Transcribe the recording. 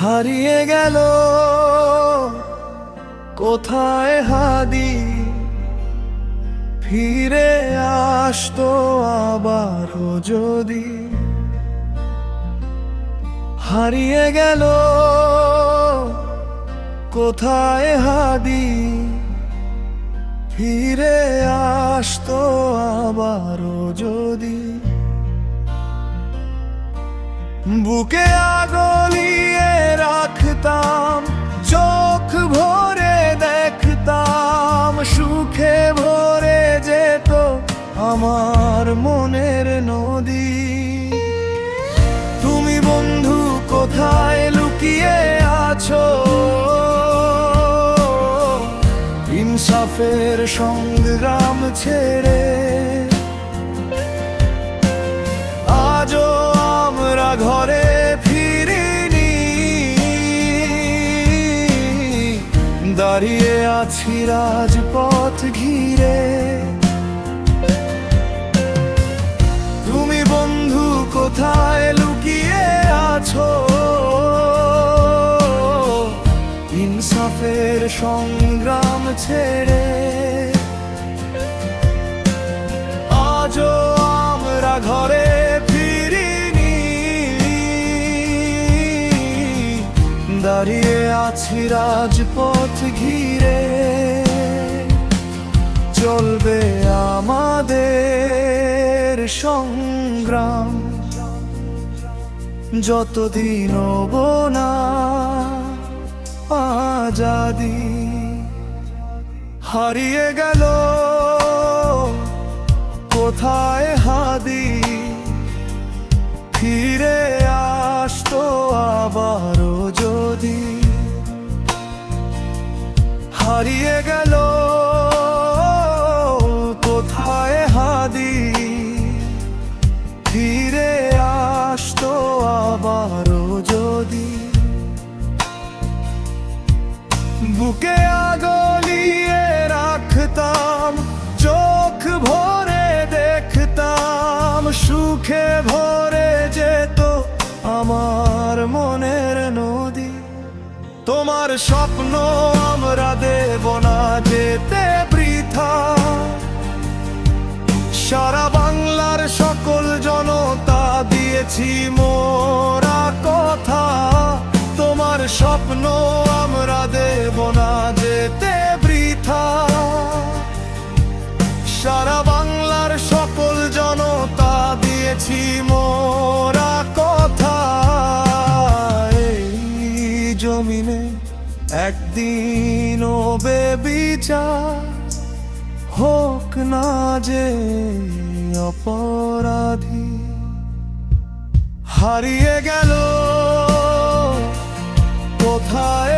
হারিয়ে গেল কোথায় হাদি, ফিরে আসতো আবারও যদি। হারিয়ে গেল কোথায় হাদি, ফিরে আসতো আবারও যদি। বুকে আগলিয়ে রাখতাম, চোখ ভরে দেখতাম, সুখে ভরে যেত আমার মনের নদী। তুমি বন্ধু কোথায় লুকিয়ে আছো, ইনসাফের সংগ্রাম ছেড়ে। আজও আমরা ঘরে ফিরিনি, দাঁড়িয়ে আছি রাজপথ ঘিরে। তুমি বন্ধু কোথায় লুকিয়ে আছো, ইনসাফের সংগ্রাম ছেড়ে। আজও আমরা ঘরে ফিরিনি, দাঁড়িয়ে আছি রাজপথ ঘিরে। চলবে আমাদের সংগ্রাম যতদিন না আজাদি। হারিয়ে গেল কোথায় হাদি, ফিরে আসতো আবারও যদি। হারিয়ে গেল কোথায় হাদি, ফিরে আসতো আবারও যদি। বুকে আগলিয়ে রাখতাম, চোখ ভরে দেখতাম, সুখে ভরে যেত আমার মনের নদী। তোমার স্বপ্ন আমরা দেব না যেতে বৃথা, সারা বাংলার সকল জনতা দিয়েছি মোরা কথা। তোমার স্বপ্ন আমরা দেব না যেতে বৃথা, সারা বাংলার সকল জনতা দিয়েছি মোরা কথা। এই জমিনে একদিন বেবিচার হোক না যে অপরাধী। হারিয়ে গেল কোথায়